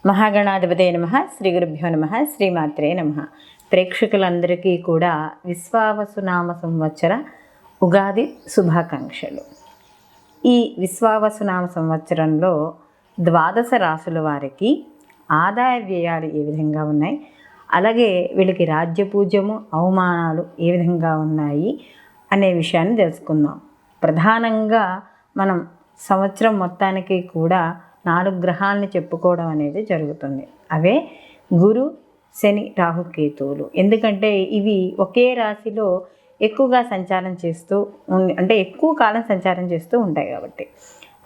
మహాగణాధిపతే నమః. శ్రీ గురుభ్యో నమః. శ్రీమాత్రే నమః. ప్రేక్షకులందరికీ కూడా విశ్వావసునామ సంవత్సర ఉగాది శుభాకాంక్షలు. ఈ విశ్వావసునామ సంవత్సరంలో ద్వాదశ రాసుల వారికి ఆదాయ వ్యయాలు ఏ విధంగా ఉన్నాయి, అలాగే వీళ్ళకి రాజ్యపూజ్యము అవమానాలు ఏ విధంగా ఉన్నాయి అనే విషయాన్ని తెలుసుకుందాం. ప్రధానంగా మనం సంవత్సరం మొత్తానికి కూడా 4 గ్రహాలని చెప్పుకోవడం అనేది జరుగుతుంది. అవే గురు, శని, రాహు, కేతువులు. ఎందుకంటే ఇవి ఒకే రాశిలో ఎక్కువగా సంచారం చేస్తూ అంటే ఎక్కువ కాలం సంచారం చేస్తూ ఉంటాయి కాబట్టి,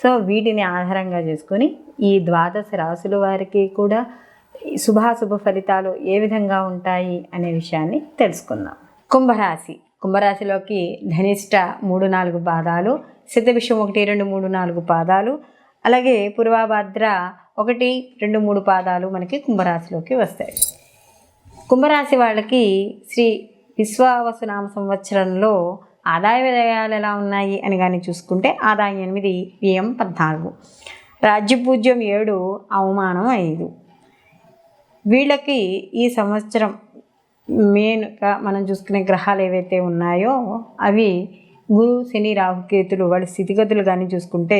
సో వీటిని ఆధారంగా చేసుకొని ఈ ద్వాదశ రాశుల వారికి కూడా శుభాశుభ ఫలితాలు ఏ విధంగా ఉంటాయి అనే విషయాన్ని తెలుసుకుందాం. కుంభరాశి. కుంభరాశిలోకి ధనిష్ట 3-4 పాదాలు, శతభిషం 1-2-3-4 పాదాలు, అలాగే పూర్వభద్ర 1-2-3 పాదాలు మనకి కుంభరాశిలోకి వస్తాయి. కుంభరాశి వాళ్ళకి శ్రీ విశ్వావసునామ సంవత్సరంలో ఆదాయ వ్యయాలు ఎలా ఉన్నాయి అని కానీ చూసుకుంటే ఆదాయం 8, వ్యయం 14, రాజ్యపూజ్యం 7, అవమానం 5. వీళ్ళకి ఈ సంవత్సరం మెయిన్గా మనం చూసుకునే గ్రహాలు ఏవైతే ఉన్నాయో అవి గురు, శని, రాహుకేతులు. వాళ్ళ స్థితిగతులు కానీ చూసుకుంటే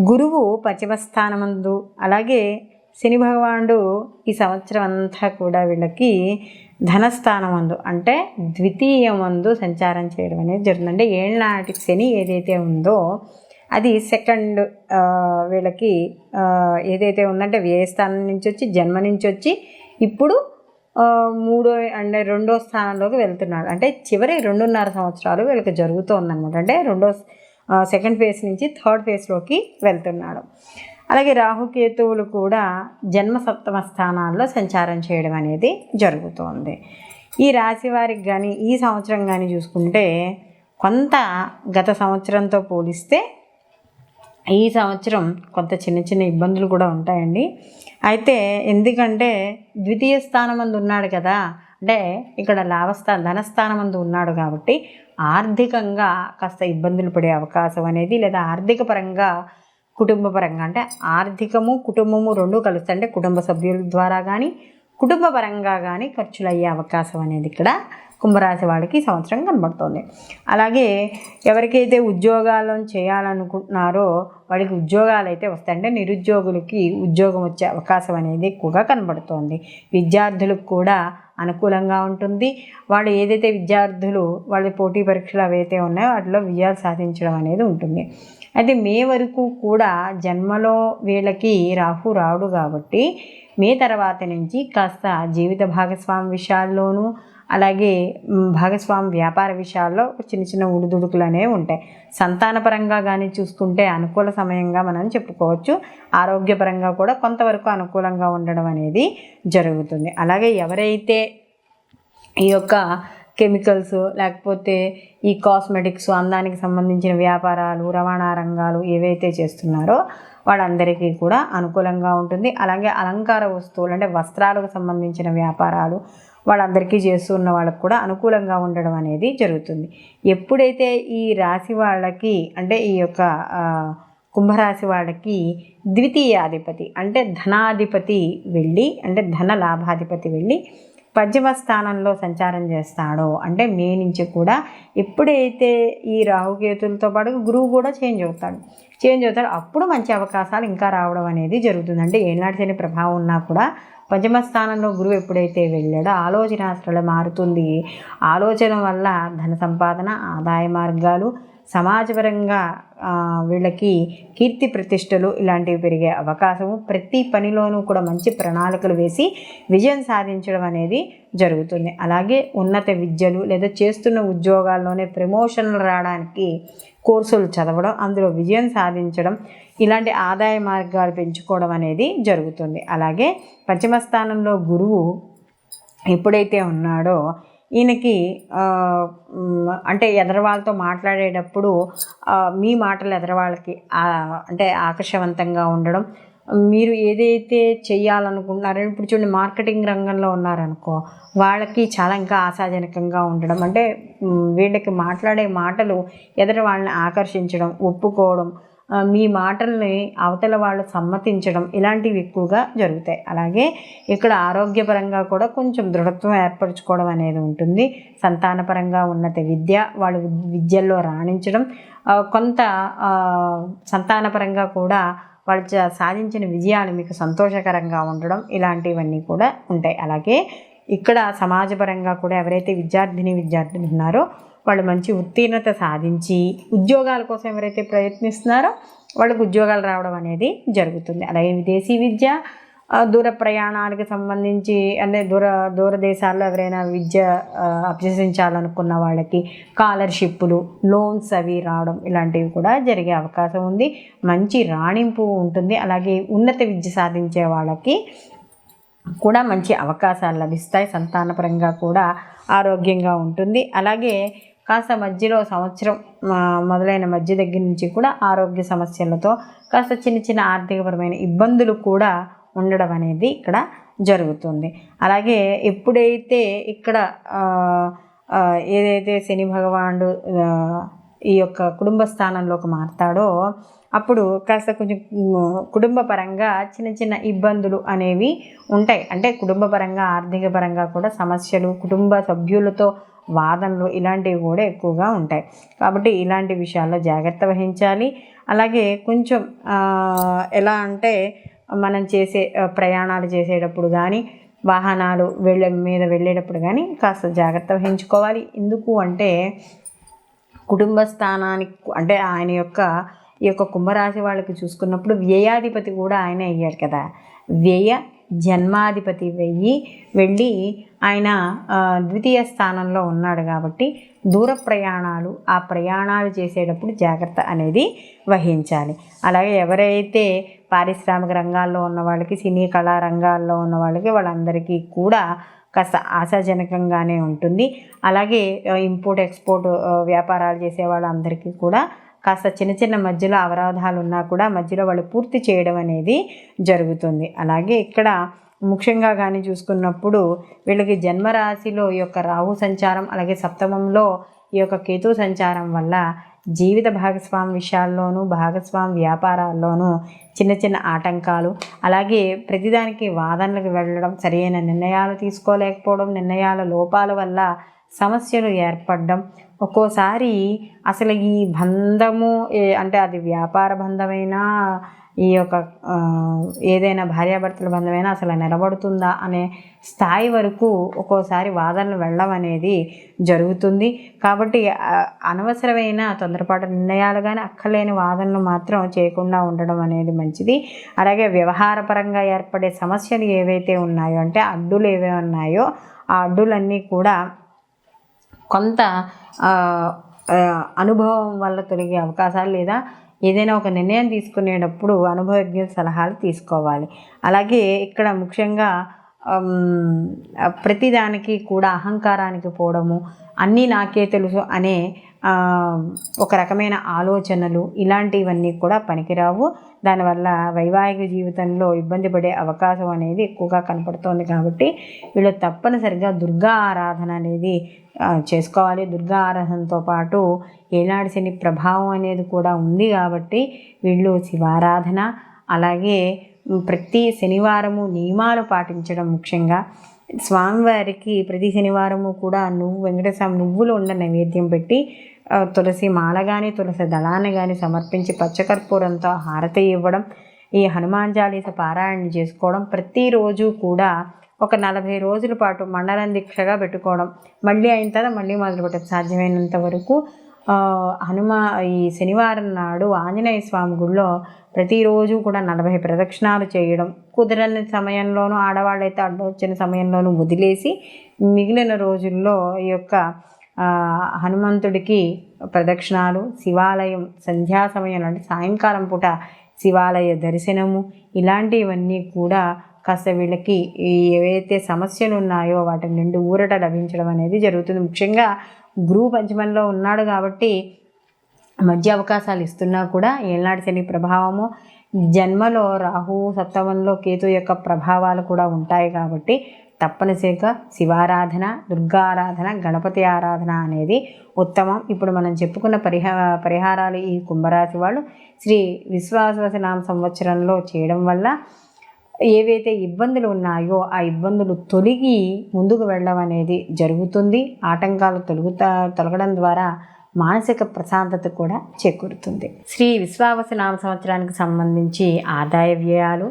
గురువు పశ్చిమ స్థానమందు, అలాగే శని భగవానుడు ఈ సంవత్సరం అంతా కూడా వీళ్ళకి ధనస్థానమందు అంటే ద్వితీయమందు సంచారం చేయడం అనేది జరుగుతుంది. అంటే ఏళ్ళనాటి శని ఏదైతే ఉందో అది సెకండ్ వీళ్ళకి ఏదైతే ఉందంటే వ్యయస్థానం నుంచి వచ్చి జన్మ నుంచి వచ్చి ఇప్పుడు 2వ స్థానంలోకి వెళ్తున్నాడు. అంటే చివరి 2.5 సంవత్సరాలు వీళ్ళకి జరుగుతుందన్నమాట. అంటే సెకండ్ ఫేజ్ నుంచి థర్డ్ ఫేజ్లోకి వెళ్తున్నాడు. అలాగే రాహుకేతువులు కూడా జన్మ 7వ స్థానాల్లో సంచారం చేయడం అనేది జరుగుతోంది. ఈ రాశి వారికి కానీ ఈ సంవత్సరం కానీ చూసుకుంటే కొంత గత సంవత్సరంతో పోలిస్తే ఈ సంవత్సరం కొంత చిన్న చిన్న ఇబ్బందులు కూడా ఉంటాయండి. అయితే ఎందుకంటే ద్వితీయ స్థానం మందు ఉన్నాడు కదా, అంటే ఇక్కడ ధనస్థానం మందు ఉన్నాడు కాబట్టి ఆర్థికంగా కాస్త ఇబ్బందులు పడే అవకాశం అనేది, లేదా ఆర్థిక పరంగా కుటుంబ పరంగా అంటే ఆర్థికము కుటుంబము 2 కలుస్తాయి. అంటే కుటుంబ సభ్యుల ద్వారా కానీ కుటుంబ పరంగా కానీ ఖర్చులు అయ్యే అవకాశం అనేది ఇక్కడ కుంభరాశి వాళ్ళకి ఈ సంవత్సరం కనబడుతుంది. అలాగే ఎవరికైతే ఉద్యోగాలను చేయాలనుకుంటున్నారో వాళ్ళకి ఉద్యోగాలు అయితే వస్తాయి. అంటే నిరుద్యోగులకి ఉద్యోగం వచ్చే అవకాశం అనేది ఎక్కువగా కనబడుతోంది. విద్యార్థులకు కూడా అనుకూలంగా ఉంటుంది. వాళ్ళు ఏదైతే విద్యార్థులు వాళ్ళ పోటీ పరీక్షలు అవైతే ఉన్నాయో వాటిలో విజయాలు సాధించడం అనేది ఉంటుంది. అయితే మే వరకు కూడా జన్మలో వీళ్ళకి రాహు రాడు కాబట్టి మే తర్వాత నుంచి కాస్త జీవిత భాగస్వామి విషయాల్లోనూ అలాగే భాగస్వామి వ్యాపార విషయాల్లో చిన్న చిన్న ఉడుదుడుకులు అనేవి ఉంటాయి. సంతానపరంగా కానీ చూసుకుంటే అనుకూల సమయంగా మనం చెప్పుకోవచ్చు. ఆరోగ్యపరంగా కూడా కొంతవరకు అనుకూలంగా ఉండడం అనేది జరుగుతుంది. అలాగే ఎవరైతే ఈ యొక్క కెమికల్స్ లేకపోతే ఈ కాస్మెటిక్స్ అందానికి సంబంధించిన వ్యాపారాలు రవాణా రంగాలు ఏవైతే చేస్తున్నారో వాళ్ళందరికీ కూడా అనుకూలంగా ఉంటుంది. అలాగే అలంకార వస్తువులు అంటే వస్త్రాలకు సంబంధించిన వ్యాపారాలు వాళ్ళందరికీ చేస్తున్న వాళ్ళకు కూడా అనుకూలంగా ఉండడం అనేది జరుగుతుంది. ఎప్పుడైతే ఈ రాశి వాళ్ళకి అంటే ఈ యొక్క కుంభరాశి వాళ్ళకి ద్వితీయాధిపతి అంటే ధనాధిపతి వెళ్ళి అంటే ధన లాభాధిపతి వెళ్ళి పంచమ స్థానంలో సంచారం చేస్తాడో అంటే మే నుంచి కూడా ఎప్పుడైతే ఈ రాహుకేతులతో పాటు గురువు కూడా చేంజ్ అవుతాడు అప్పుడు మంచి అవకాశాలు ఇంకా రావడం అనేది జరుగుతుంది. అంటే ఏనాటి శని ప్రభావం ఉన్నా కూడా పంచమ స్థానంలో గురువు ఎప్పుడైతే వెళ్ళాడో ఆలోచన మారుతుంది. ఆలోచన వల్ల ధన సంపాదన, ఆదాయ మార్గాలు, సమాజపరంగా వీళ్ళకి కీర్తి ప్రతిష్టలు ఇలాంటివి పెరిగే అవకాశము, ప్రతి పనిలోనూ కూడా మంచి ప్రణాళికలు వేసి విజయం సాధించడం అనేది జరుగుతుంది. అలాగే ఉన్నత విద్యలు లేదా చేస్తున్న ఉద్యోగాల్లోనే ప్రమోషన్లు రావడానికి కోర్సులు చదవడం, అందులో విజయం సాధించడం, ఇలాంటి ఆదాయ మార్గాలు పెంచుకోవడం అనేది జరుగుతుంది. అలాగే పంచమ స్థానంలో గురువు ఎప్పుడైతే ఉన్నాడో ఈయనకి అంటే ఎదరవాళ్ళతో మాట్లాడేటప్పుడు మీ మాటలు ఎదరవాళ్ళకి అంటే ఆకర్షవంతంగా ఉండడం, మీరు ఏదైతే చేయాలనుకుంటున్నారో ఇప్పుడు చూడండి మార్కెటింగ్ రంగంలో ఉన్నారనుకో వాళ్ళకి చాలా ఇంకా ఆశాజనకంగా ఉండడం, అంటే వీళ్ళకి మాట్లాడే మాటలు ఎదర వాళ్ళని ఆకర్షించడం, ఒప్పుకోవడం, మీ మాటల్ని అవతల వాళ్ళు సమ్మతించడం ఇలాంటివి ఎక్కువగా జరుగుతాయి. అలాగే ఇక్కడ ఆరోగ్యపరంగా కూడా కొంచెం దృఢత్వం ఏర్పరచుకోవడం అనేది ఉంటుంది. సంతానపరంగా ఉన్నత విద్య, వాళ్ళు విద్యల్లో రాణించడం, కొంత సంతానపరంగా కూడా వాళ్ళు సాధించిన విజయాలు మీకు సంతోషకరంగా ఉండడం ఇలాంటివన్నీ కూడా ఉంటాయి. అలాగే ఇక్కడ సమాజపరంగా కూడా ఎవరైతే విద్యార్థులు ఉన్నారో వాళ్ళు మంచి ఉత్తీర్ణత సాధించి ఉద్యోగాల కోసం ఎవరైతే ప్రయత్నిస్తున్నారో వాళ్ళకు ఉద్యోగాలు రావడం అనేది జరుగుతుంది. అలాగే విదేశీ విద్య, దూర ప్రయాణాలకు సంబంధించి అంటే దూరదేశాల్లో ఎవరైనా విద్య అభ్యసించాలనుకున్న వాళ్ళకి స్కాలర్షిప్లు, లోన్స్ అవి రావడం ఇలాంటివి కూడా జరిగే అవకాశం ఉంది. మంచి రాణింపు ఉంటుంది. అలాగే ఉన్నత విద్య సాధించే వాళ్ళకి కూడా మంచి అవకాశాలు లభిస్తాయి. సంతానపరంగా కూడా ఆరోగ్యంగా ఉంటుంది. అలాగే కాస్త మధ్యలో సంవత్సరం మొదలైన మధ్య దగ్గర నుంచి కూడా ఆరోగ్య సమస్యలతో కాస్త చిన్న చిన్న ఆర్థికపరమైన ఇబ్బందులు కూడా ఉండడం అనేది ఇక్కడ జరుగుతుంది. అలాగే ఎప్పుడైతే ఇక్కడ ఏదైతే శని భగవానుడు ఈ యొక్క కుటుంబ స్థానంలోకి మారుతాడో అప్పుడు కాస్త కొంచెం కుటుంబ పరంగా చిన్న చిన్న ఇబ్బందులు అనేవి ఉంటాయి. అంటే కుటుంబ పరంగా, ఆర్థిక పరంగా కూడా సమస్యలు, కుటుంబ సభ్యులతో వాదనలు ఇలాంటివి కూడా ఎక్కువగా ఉంటాయి. కాబట్టి ఇలాంటి విషయాల్లో జాగ్రత్త వహించాలి. అలాగే కొంచెం ఎలా అంటే మనం చేసే ప్రయాణాలు చేసేటప్పుడు కానీ, వాహనాలు మీద వెళ్ళేటప్పుడు కానీ కాస్త జాగ్రత్త వహించుకోవాలి. ఎందుకు అంటే కుటుంబ స్థానానికి అంటే ఆయన యొక్క ఈ యొక్క కుంభరాశి వాళ్ళకి చూసుకున్నప్పుడు వ్యయాధిపతి కూడా ఆయన అయ్యాడు కదా. వ్యయ జన్మాధిపతి వెళ్ళి ఆయన ద్వితీయ స్థానంలో ఉన్నాడు కాబట్టి దూర ప్రయాణాలు, ఆ ప్రయాణాలు చేసేటప్పుడు జాగ్రత్త అనేది వహించాలి. అలాగే ఎవరైతే పారిశ్రామిక రంగాల్లో ఉన్న వాళ్ళకి, సినీ కళా రంగాల్లో ఉన్న వాళ్ళకి వాళ్ళందరికీ కూడా కాస్త ఆశాజనకంగానే ఉంటుంది. అలాగే ఇంపోర్ట్ ఎక్స్పోర్ట్ వ్యాపారాలు చేసే వాళ్ళందరికీ కూడా కాస్త చిన్న చిన్న మధ్యలో అవరోధాలు ఉన్నా కూడా మధ్యలో వాళ్ళు పూర్తి చేయడం అనేది జరుగుతుంది. అలాగే ఇక్కడ ముఖ్యంగా కానీ చూసుకున్నప్పుడు వీళ్ళకి జన్మరాశిలో ఈ యొక్క రాహు సంచారం, అలాగే సప్తమంలో ఈ యొక్క కేతు సంచారం వల్ల జీవిత భాగస్వామి విషయాల్లోనూ, భాగస్వామి వ్యాపారాల్లోనూ చిన్న చిన్న ఆటంకాలు, అలాగే ప్రతిదానికి వాదనలకు వెళ్ళడం, సరైన నిర్ణయాలు తీసుకోలేకపోవడం, నిర్ణయాల లోపాల వల్ల సమస్యలు ఏర్పడడం, ఒక్కోసారి అసలు ఈ బంధము అంటే అది వ్యాపార బంధమైనా, ఈ యొక్క ఏదైనా భార్యాభర్తల బంధమైనా అసలు నిలబడుతుందా అనే స్థాయి వరకు ఒక్కోసారి వాదనలు వెళ్ళడం అనేది జరుగుతుంది. కాబట్టి అనవసరమైన తొందరపాటు నిర్ణయాలు కానీ, అక్కర్లేని వాదనలు మాత్రం చేయకుండా ఉండడం అనేది మంచిది. అలాగే వ్యవహారపరంగా ఏర్పడే సమస్యలు ఏవైతే ఉన్నాయో, అంటే అడ్డులు ఏవే ఉన్నాయో ఆ అడ్డులన్నీ కూడా కొంత అనుభవం వల్ల తొలగే అవకాశాలు, లేదా ఏదైనా ఒక నిర్ణయం తీసుకునేటప్పుడు అనుభవజ్ఞుల సలహాలు తీసుకోవాలి. అలాగే ఇక్కడ ముఖ్యంగా ప్రతిదానికి కూడా అహంకారానికి పోవడము, అన్నీ నాకే తెలుసు అనే ఒక రకమైన ఆలోచనలు ఇలాంటివన్నీ కూడా పనికిరావు. దానివల్ల వైవాహిక జీవితంలో ఇబ్బంది పడే అవకాశం అనేది ఎక్కువగా కనపడుతోంది. కాబట్టి వీళ్ళు తప్పనిసరిగా దుర్గా ఆరాధన అనేది చేసుకోవాలి. దుర్గా ఆరాధనతో పాటు ఏనాడు శని ప్రభావం అనేది కూడా ఉంది కాబట్టి వీళ్ళు శివారాధన, అలాగే ప్రతి శనివారము నియమాలు పాటించడం, ముఖ్యంగా స్వామివారికి ప్రతి శనివారము కూడా వెంకటేశ్వర నువ్వులు ఉన్న నైవేద్యం పెట్టి తులసి మాల కానీ, తులసి దళాన్ని కానీ సమర్పించి పచ్చకర్పూరంతో హారతి ఇవ్వడం, ఈ హనుమాన్ చాలీస పారాయణ చేసుకోవడం, ప్రతిరోజు కూడా ఒక 40 రోజుల పాటు మండలం దీక్షగా పెట్టుకోవడం, మళ్ళీ అయిన తర్వాత మళ్ళీ మొదలుపెట్టడం. సాధ్యమైనంత వరకు ఈ శనివారం నాడు ఆంజనేయ స్వామి గుడిలో ప్రతిరోజు కూడా 40 ప్రదక్షిణాలు చేయడం, కుదరని సమయంలోనూ, ఆడవాళ్ళైతే అడ్డు వచ్చిన సమయంలోనూ వదిలేసి మిగిలిన రోజుల్లో ఈ యొక్క హనుమంతుడికి ప్రదక్షిణాలు, శివాలయం సంధ్యా సమయంలో అంటే సాయంకాలం పూట శివాలయ దర్శనము, ఇలాంటివన్నీ కూడా కాస్త వీళ్ళకి ఏవైతే సమస్యలు ఉన్నాయో వాటి నుండి ఊరట లభించడం అనేది జరుగుతుంది. ముఖ్యంగా గురువు పంచమంలో ఉన్నాడు కాబట్టి మధ్య అవకాశాలు ఇస్తున్నా కూడా ఏళ్ళనాటి శని ప్రభావము, జన్మలో రాహు, సప్తమంలో కేతు యొక్క ప్రభావాలు కూడా ఉంటాయి కాబట్టి తప్పనిసరిగా శివారాధన, దుర్గారాధన, గణపతి ఆరాధన అనేది ఉత్తమం. ఇప్పుడు మనం చెప్పుకున్న పరిహారాలు ఈ కుంభరాశి వాళ్ళు శ్రీ విశ్వావసునామ సంవత్సరంలో చేయడం వల్ల ఏవైతే ఇబ్బందులు ఉన్నాయో ఆ ఇబ్బందులు తొలగి ముందుకు వెళ్ళడం అనేది జరుగుతుంది. ఆటంకాలు తొలగడం ద్వారా మానసిక ప్రశాంతత కూడా చేకూరుతుంది. శ్రీ విశ్వావసునామ సంవత్సరానికి సంబంధించి ఆదాయ వ్యయాలు,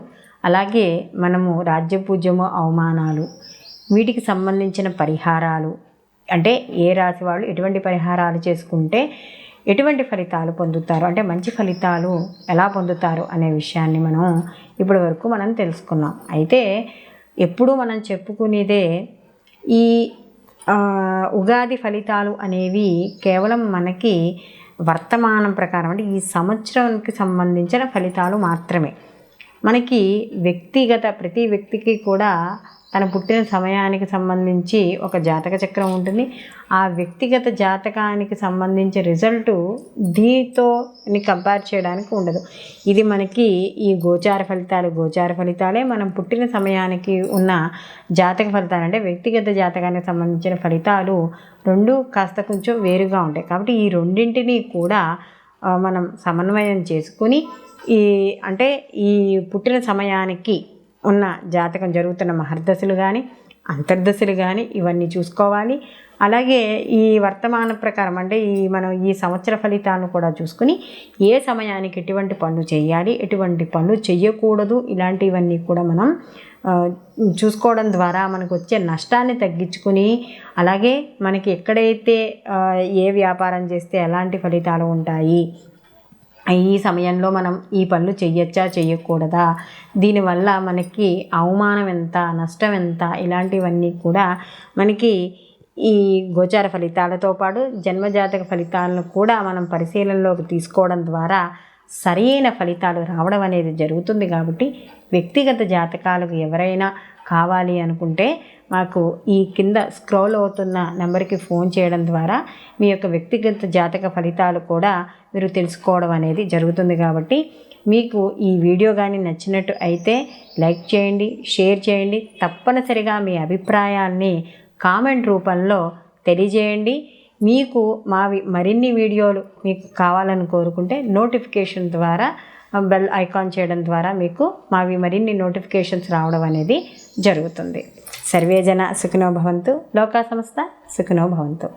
అలాగే మనము రాజ్యపూజ్యము, అవమానాలు, వీటికి సంబంధించిన పరిహారాలు, అంటే ఏ రాశి వాళ్ళు ఎటువంటి పరిహారాలు చేసుకుంటే ఎటువంటి ఫలితాలు పొందుతారు, అంటే మంచి ఫలితాలు ఎలా పొందుతారు అనే విషయాన్ని ఇప్పటి వరకు మనం తెలుసుకున్నాం. అయితే ఎప్పుడూ మనం చెప్పుకునేదే ఈ ఉగాది ఫలితాలు అనేవి కేవలం మనకి వర్తమానం ప్రకారం, అంటే ఈ సంవత్సరానికి సంబంధించిన ఫలితాలు మాత్రమే. మనకి ప్రతి వ్యక్తికి కూడా తన పుట్టిన సమయానికి సంబంధించి ఒక జాతక చక్రం ఉంటుంది. ఆ వ్యక్తిగత జాతకానికి సంబంధించి రిజల్టు దీంతో కంపేర్ చేయడానికి ఉండదు. ఇది మనకి ఈ గోచార ఫలితాలే మనం పుట్టిన సమయానికి ఉన్న జాతక ఫలితాలు, అంటే వ్యక్తిగత జాతకానికి సంబంధించిన ఫలితాలు రెండు కాస్త కొంచెం వేరుగా ఉంటాయి. కాబట్టి ఈ రెండింటినీ కూడా మనం సమన్వయం చేసుకుని ఈ పుట్టిన సమయానికి ఉన్న జాతకం జరుగుతున్న మహర్దశలు కానీ అంతర్దశలు కానీ ఇవన్నీ చూసుకోవాలి. అలాగే ఈ వర్తమాన ప్రకారం, అంటే మనం ఈ సంవత్సర ఫలితాలను కూడా చూసుకుని ఏ సమయానికి ఎటువంటి పనులు చేయాలి, ఎటువంటి పనులు చేయకూడదు, ఇలాంటివన్నీ కూడా మనం చూసుకోవడం ద్వారా మనకు వచ్చే నష్టాన్ని తగ్గించుకుని, అలాగే మనకి ఎక్కడైతే ఏ వ్యాపారం చేస్తే ఎలాంటి ఫలితాలు ఉంటాయి, ఈ సమయంలో మనం ఈ పనులు చెయ్యొచ్చా చేయకూడదా, దీనివల్ల మనకి అవమానం ఎంత, నష్టం ఎంత, ఇలాంటివన్నీ కూడా మనకి ఈ గోచార ఫలితాలతో పాటు జన్మజాతక ఫలితాలను కూడా మనం పరిశీలనలోకి తీసుకోవడం ద్వారా సరైన ఫలితాలు రావడం అనేది జరుగుతుంది. కాబట్టి వ్యక్తిగత జాతకాలకు ఎవరైనా కావాలి అనుకుంటే మాకు ఈ కింద స్క్రోల్ అవుతున్న నెంబర్కి ఫోన్ చేయడం ద్వారా మీ యొక్క వ్యక్తిగత జాతక ఫలితాలు కూడా మీరు తెలుసుకోవడం అనేది జరుగుతుంది. కాబట్టి మీకు ఈ వీడియో కానీ నచ్చినట్టు అయితే లైక్ చేయండి, షేర్ చేయండి. తప్పనిసరిగా మీ అభిప్రాయాల్ని కామెంట్ రూపంలో తెలియజేయండి. మీకు మరిన్ని వీడియోలు మీకు కావాలని కోరుకుంటే నోటిఫికేషన్ ద్వారా బెల్ ఐకాన్ చేయడం ద్వారా మీకు మరిన్ని నోటిఫికేషన్స్ రావడం అనేది జరుగుతుంది. సర్వేజన సుఖినో భవంతు, లోకా సమస్త సుఖినో భవంతు.